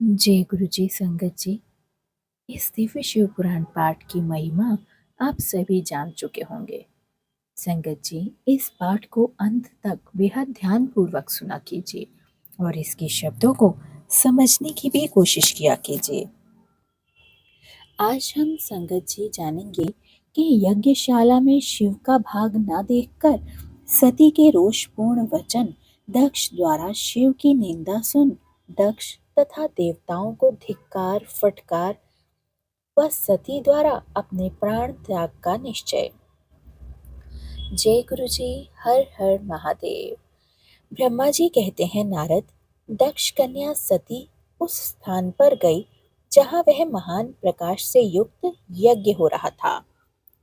जय गुरु जी संगत जी। इस दिव्य शिव पुराण पाठ की महिमा आप सभी जान चुके होंगे। संगत जी, इस पाठ को अंत तक बेहद ध्यान पूर्वक सुना कीजिए और इसके शब्दों को समझने की भी कोशिश किया कीजिए। आज हम संगत जी जानेंगे कि यज्ञशाला में शिव का भाग न देखकर सती के रोषपूर्ण वचन दक्ष द्वारा शिव की निंदा सुन दक्ष तथा देवताओं को धिक्कार फटकार व सती द्वारा अपने प्राण त्याग का निश्चय। जय गुरु जी। हर हर महादेव। ब्रह्मा जी कहते हैं, नारद, दक्ष कन्या सती उस स्थान पर गई जहाँ वह महान प्रकाश से युक्त यज्ञ हो रहा था।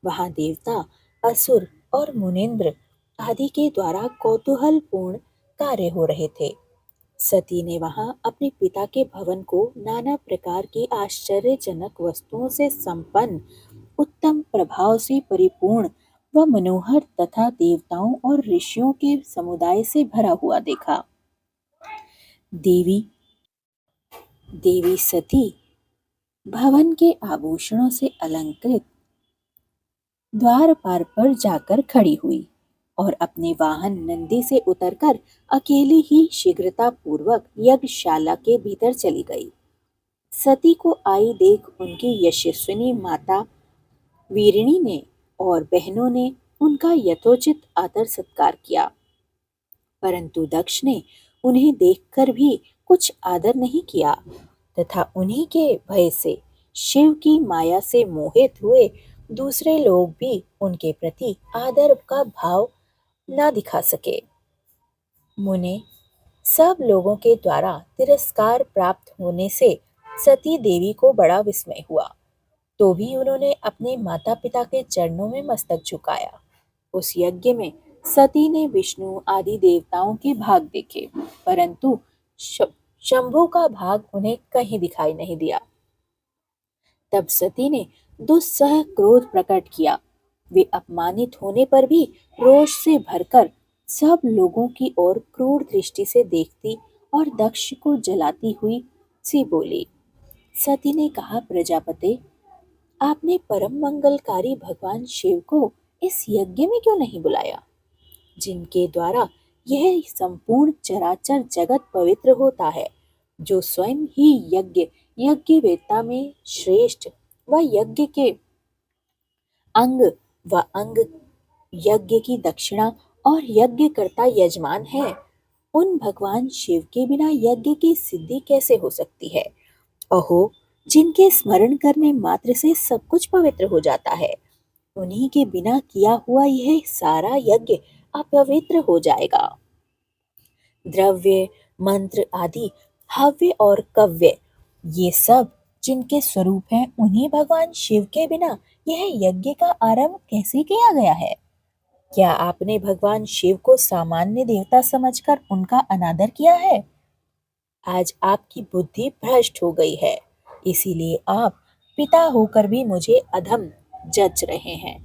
वहाँ देवता, असुर और मुनिंद्र आदि के द्वारा कौतूहलपूर्ण कार्य हो रहे थे। सती ने वहां अपने पिता के भवन को नाना प्रकार की आश्चर्यजनक वस्तुओं से संपन्न, उत्तम प्रभाव से परिपूर्ण व मनोहर तथा देवताओं और ऋषियों के समुदाय से भरा हुआ देखा। देवी देवी सती भवन के आभूषणों से अलंकृत द्वारपाल पर जाकर खड़ी हुई और अपने वाहन नंदी से उतरकर अकेली ही शीघ्रता पूर्वक यज्ञशाला के भीतर चली गई। सती को आई देख उनकी यशस्विनी माता वीरिणी ने और बहनों ने उनका यथोचित आदर सत्कार किया, परंतु दक्ष ने उन्हें देखकर भी कुछ आदर नहीं किया तथा उन्हीं के भय से शिव की माया से मोहित हुए दूसरे लोग भी उनके प्रति आदर का भाव न दिखा सके। मुने, सब लोगों के द्वारा तिरस्कार प्राप्त होने से सती देवी को बड़ा विस्मय हुआ, तो भी उन्होंने अपने माता पिता के चरणों में मस्तक झुकाया। उस यज्ञ में सती ने विष्णु आदि देवताओं के भाग देखे, परंतु शंभु का भाग उन्हें कहीं दिखाई नहीं दिया। तब सती ने दुस्सह क्रोध प्रकट किया। वे अपमानित होने पर भी रोष से भरकर सब लोगों की ओर क्रूर दृष्टि से देखती और दक्ष को जलाती हुई सी बोली। सती ने कहा, प्रजापते, आपने परम मंगलकारी भगवान शिव को इस यज्ञ में क्यों नहीं बुलाया, जिनके द्वारा यह संपूर्ण चराचर जगत पवित्र होता है, जो स्वयं ही यज्ञवेत्ता में श्रेष्ठ व यज्ञ के अंग व अंग, यज्ञ की दक्षिणा और यज्ञ करता यजमान है। उन भगवान शिव के बिना यज्ञ की सिद्धि कैसे हो सकती है? अहो, जिनके स्मरण करने मात्र से सब कुछ पवित्र हो जाता है, उन्हीं के बिना किया हुआ यह सारा यज्ञ अपवित्र हो जाएगा। द्रव्य, मंत्र आदि, हव्य और कव्य, ये सब जिनके स्वरूप हैं, उन्हीं भगवान शिव के बिना यह यज्ञ का आरंभ कैसे किया गया है? क्या आपने भगवान शिव को सामान्य देवता समझकर उनका अनादर किया है? आज आपकी बुद्धि भ्रष्ट हो गई है, इसीलिए आप पिता होकर भी मुझे अधम जज रहे हैं।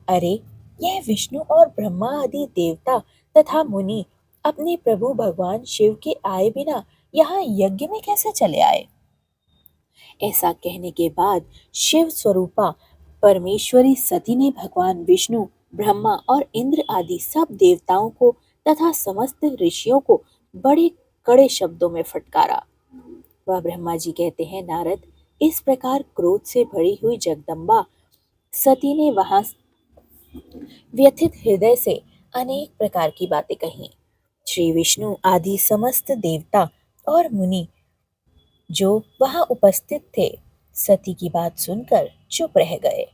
अरे, यह विष्णु और ब्रह्मा आदि देवता तथा मुनि अपने प्रभु भगवान शिव के आए बिना यहाँ यज्ञ में कैसे चले आए? ऐसा कहने के बाद शिव स्वरूपा परमेश्वरी सती ने भगवान विष्णु, ब्रह्मा और इंद्र आदि सब देवताओं को तथा समस्त ऋषियों को बड़े कड़े शब्दों में फटकारा। वह ब्रह्मा जी कहते हैं, नारद, इस प्रकार क्रोध से भरी हुई जगदम्बा सती ने वहां व्यथित हृदय से अनेक प्रकार की बातें कही। श्री विष्णु आदि समस्त देवता और मुनि जो वहां उपस्थित थे, सती की बात सुनकर चुप रह गए।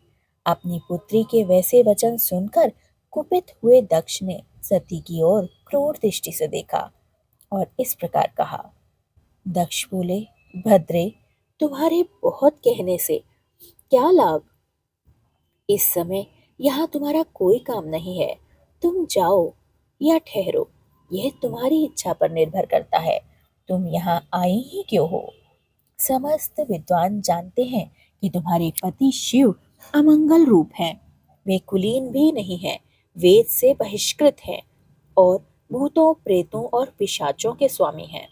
अपनी पुत्री के वैसे वचन सुनकर कुपित हुए दक्ष ने सती की ओर क्रूर दृष्टि से देखा और इस प्रकार कहा। दक्ष बोले, भद्रे, तुम्हारे बहुत कहने से क्या लाभ? इस समय यहाँ तुम्हारा कोई काम नहीं है। तुम जाओ या ठहरो, यह तुम्हारी इच्छा पर निर्भर करता है। तुम यहाँ आई ही क्यों हो? समस्त विद्वान जानते हैं कि तुम्हारे पति शिव अमंगल रूप हैं। वे कुलीन भी नहीं हैं, वेद से बहिष्कृत हैं और भूतों, प्रेतों और पिशाचों के स्वामी हैं।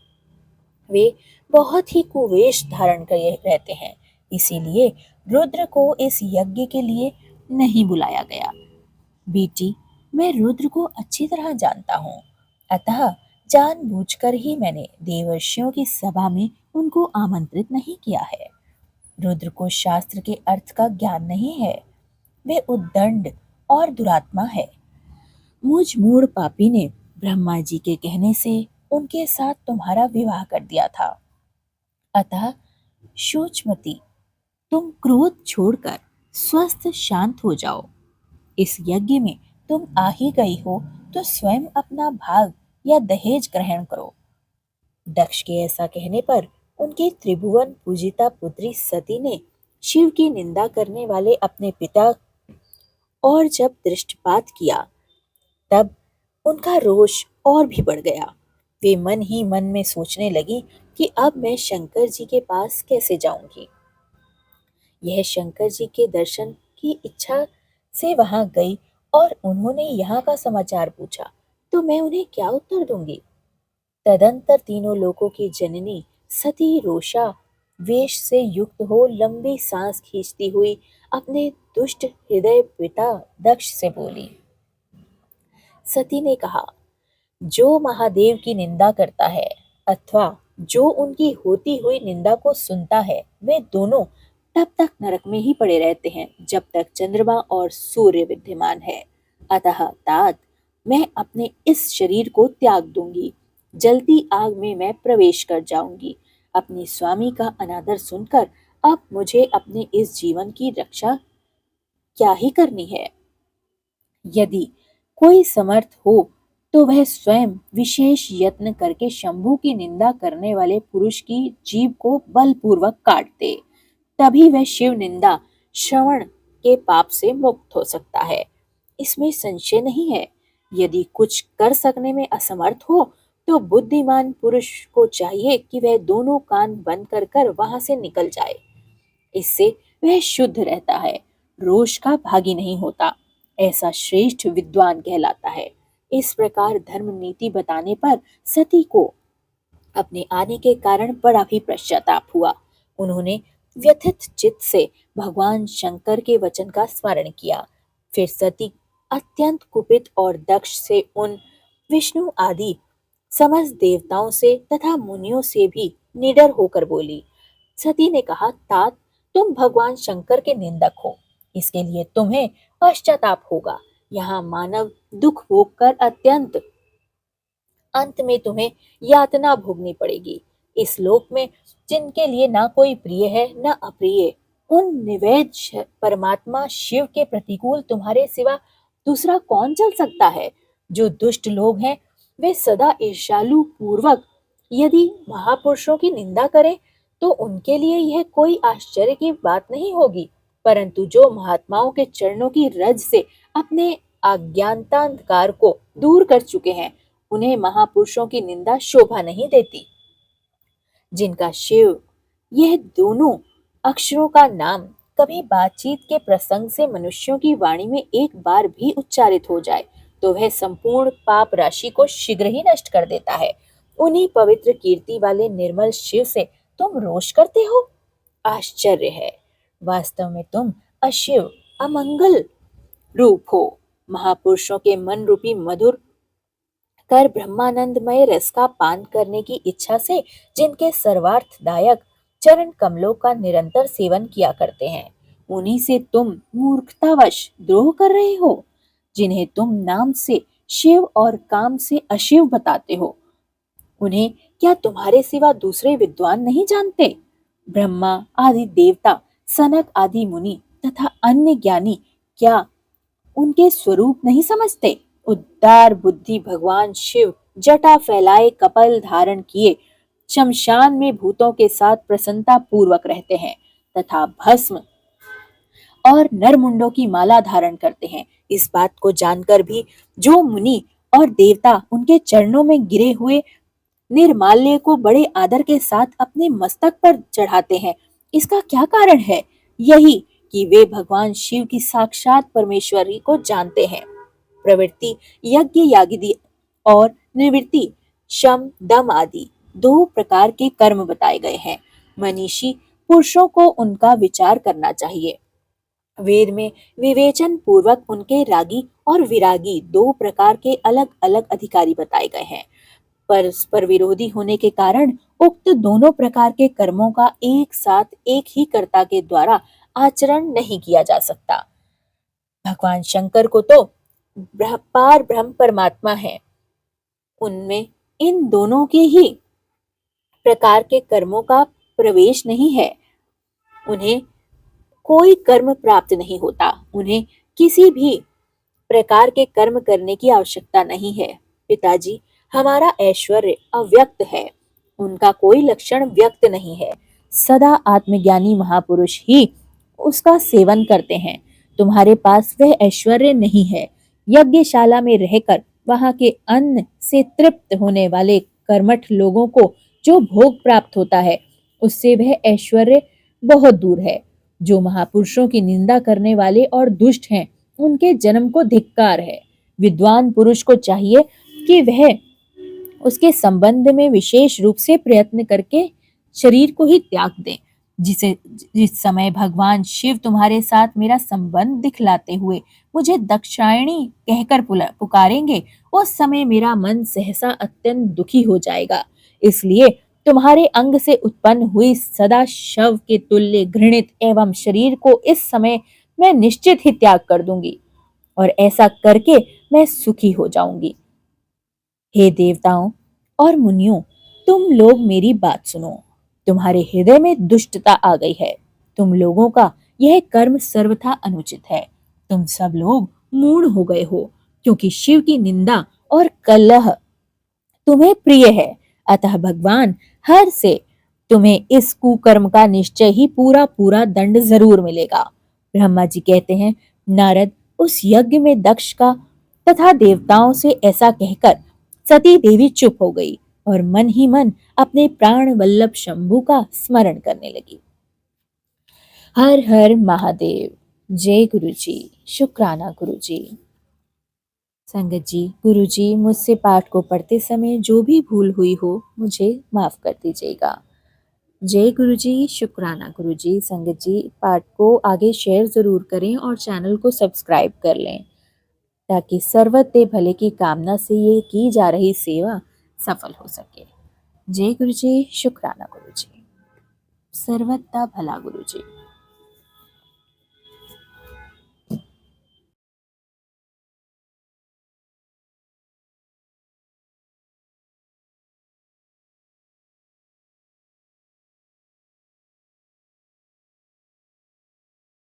वे बहुत ही कुवेश धारण किए रहते हैं, इसीलिए रुद्र को इस यज्ञ के लिए नहीं बुलाया गया। बेटी, मैं रुद्र को अच्छी तरह जानता हूँ, अतः जानबूझकर ही मैंने देवर्षियों की सभा में उनको आमंत्रित नहीं किया है। रुद्र को शास्त्र के अर्थ का ज्ञान नहीं है, वे उद्दंड और दुरात्मा है। मुझ मूढ़ पापी ने ब्रह्मा जी के कहने से उनके साथ तुम्हारा विवाह कर दिया था। अतः शोचमती, तुम क्रोध छोड़कर स्वस्थ शांत हो जाओ। इस यज्ञ में तुम आ ही गई हो तो स्वयं अपना भाग या दहेज ग्रहण करो। दक्ष के ऐसा कहने पर उनके त्रिभुवन पूजिता पुत्री सती ने शिव की निंदा करने वाले अपने पिता और जब दृष्टिपात किया तब उनका रोष और भी बढ़ गया। वे मन ही मन में सोचने लगी कि अब मैं शंकर जी के पास कैसे जाऊंगी। यह शंकर जी के दर्शन की इच्छा से वहां गई और उन्होंने यहाँ का समाचार पूछा तो मैं उन्हें क्या उत्तर दूंगी। तदंतर तीनों लोकों की जननी सती रोषा वेश से युक्त हो लंबी सांस खींचती हुई अपने दुष्ट हृदय पिता दक्ष से बोली। सती ने कहा, जो महादेव की निंदा करता है अथवा जो उनकी होती हुई निंदा को सुनता है, वे दोनों तब तक नरक में ही पड़े रहते हैं जब तक चंद्रमा और सूर्य विद्यमान है। अतः तात, मैं अपने इस शरीर को त्याग दूंगी। जलती आग में मैं प्रवेश कर जाऊंगी। अपने स्वामी का अनादर सुनकर अब मुझे अपने इस जीवन की रक्षा क्या ही करनी है। यदि कोई समर्थ हो तो वह स्वयं विशेष यत्न करके शंभु की निंदा करने वाले पुरुष की जीभ को बलपूर्वक काट दे, तभी वह शिव निंदा श्रवण के पाप से मुक्त हो सकता है। इसमें संशय नहीं है। यदि कुछ कर सकने में असमर्थ हो तो बुद्धिमान पुरुष को चाहिए कि वह दोनों कान बंद कर कर वहां से निकल जाए। इससे वह शुद्ध रहता है, रोष का भागी नहीं होता, ऐसा श्रेष्ठ विद्वान कहलाता है। इस प्रकार धर्म नीति बताने पर सती को अपने आने के कारण बड़ा भी पश्चाताप हुआ। उन्होंने व्यथित चित्त से भगवान शंकर के वचन का स्मरण किया। फिर सती अत्यंत कुपित और दक्ष से उन विष्णु आदि समस्त देवताओं से तथा मुनियों से भी निडर होकर बोली। सती ने कहा, तात, तुम भगवान शंकर के निंदक हो, इसके लिए तुम्हें पश्चाताप होगा। यहाँ मानव दुख भोग कर अत्यंत अंत में तुम्हें यातना भोगनी पड़ेगी। इस लोक में जिनके लिए ना कोई प्रिय है न अप्रिय, उन निवेद परमात्मा शिव के प्रतिकूल तुम्हारे सिवा दूसरा कौन चल सकता है। जो दुष्ट लोग हैं वे सदा ईर्ष्यालु पूर्वक यदि महापुरुषों की निंदा करें तो उनके लिए यह कोई आश्चर्य की बात नहीं होगी, परंतु जो महात्माओं के चरणों की रज से अपने अज्ञानतांधकार को दूर कर चुके हैं, उन्हें महापुरुषों की निंदा शोभा नहीं देती। जिनका शिव यह दोनों अक्षरों का नाम कभी बातचीत के प्रसंग से मनुष्यों की वाणी में एक बार भी उच्चारित हो जाए तो वह संपूर्ण पाप राशि को शीघ्र ही नष्ट कर देता है। उन्हीं पवित्र कीर्ति वाले निर्मल शिव से तुम रोष करते हो। आश्चर्य है, वास्तव में तुम अशिव अमंगल रूप हो। महापुरुषों के मन रूपी मधुर कर ब्रह्मानंदमय रस का पान करने की इच्छा से जिनके सर्वार्थदायक चरण कमलों का निरंतर सेवन किया करते हैं, उन्हीं से तुम मूर्खतावश द्रोह कर रहे हो। जिन्हें तुम नाम से शिव और काम से अशिव बताते हो, उन्हें क्या तुम्हारे सिवा दूसरे विद्वान नहीं जानते। ब्रह्मा आदि देवता, सनक आदि मुनि तथा अन्य ज्ञानी क्या उनके स्वरूप नहीं समझते। उदार बुद्धि भगवान शिव जटा फैलाए कपल धारण किए शमशान में भूतों के साथ प्रसन्नता पूर्वक रहते हैं तथा भस्म और नरमुंडों की माला धारण करते हैं। इस बात को जानकर भी जो मुनि और देवता उनके चरणों में गिरे हुए निर्माल्य को बड़े आदर के साथ अपने मस्तक पर चढ़ाते हैं, इसका क्या कारण है। यही कि वे भगवान शिव की साक्षात परमेश्वरी को जानते हैं। प्रवृत्ति यज्ञ यागिदी और निवृत्ति शम दम आदि दो प्रकार के कर्म बताए गए हैं। मनीषी पुरुषों को उनका विचार करना चाहिए। वेद में विवेचन पूर्वक उनके रागी और विरागी दो प्रकार के अलग अलग अधिकारी बताए गए हैं। परस्पर विरोधी होने के कारण उक्त दोनों प्रकार के कर्मों का एक साथ एक ही कर्ता के द्वारा आचरण नहीं किया जा सकता। भगवान शंकर को तो पार ब्रह्म परमात्मा है, उनमें इन दोनों के ही प्रकार के कर्मों का प्रवेश नहीं है। उन्हें कोई कर्म प्राप्त नहीं होता, उन्हें किसी भी प्रकार के कर्म करने की आवश्यकता नहीं है। पिताजी, हमारा ऐश्वर्य अव्यक्त है, उनका कोई लक्षण व्यक्त नहीं है। सदा आत्मज्ञानी महापुरुष ही उसका सेवन करते हैं। तुम्हारे पास वह ऐश्वर्य नहीं है। यज्ञशाला में रहकर वहां के अन्न से तृप्त होने वाले कर्मठ लोगों को जो भोग प्राप्त होता है, उससे वह ऐश्वर्य बहुत दूर है। जो महापुरुषों की निंदा करने वाले और दुष्ट हैं, उनके जन्म को धिक्कार है। विद्वान पुरुष को चाहिए कि वह उसके संबंध में विशेष रूप से प्रयत्न करके शरीर को ही त्याग दें। जिस समय भगवान शिव तुम्हारे साथ मेरा संबंध दिखलाते हुए मुझे दक्षायणी कहकर पुकारेंगे, उस समय मेरा मन सहसा अत्यंत दुखी हो जाएगा। इसलिए तुम्हारे अंग से उत्पन्न हुई सदा शव के तुल्य घृणित एवं शरीर को इस समय मैं निश्चित ही त्याग कर दूंगी, और ऐसा करके मैं सुखी हो जाऊंगी। हे देवताओं और मुनियों, तुम लोग मेरी बात सुनो। तुम्हारे हृदय में दुष्टता आ गई है। तुम लोगों का यह कर्म सर्वथा अनुचित है। तुम सब लोग मूढ़ हो गए हो, क्योंकि शिव की निंदा और कलह तुम्हें प्रिय है। अतः भगवान हर से तुम्हें इस कुकर्म का निश्चय ही पूरा पूरा दंड जरूर मिलेगा। ब्रह्मा जी कहते हैं, नारद, उस यज्ञ में दक्ष का तथा देवताओं से ऐसा कहकर सती देवी चुप हो गई और मन ही मन अपने प्राण वल्लभ शंभू का स्मरण करने लगी। हर हर महादेव। जय गुरु जी। शुक्राना गुरु जी। संगत जी, गुरु जी, मुझसे पाठ को पढ़ते समय जो भी भूल हुई हो मुझे माफ कर दीजिएगा। जय गुरु जी। शुक्राना गुरु जी। संगत जी, पाठ को आगे शेयर जरूर करें और चैनल को सब्सक्राइब कर लें, ताकि सर्वते भले की कामना से ये की जा रही सेवा सफल हो सके। जय गुरु जी। शुक्राना गुरु जी। सर्वदा भला गुरु जी।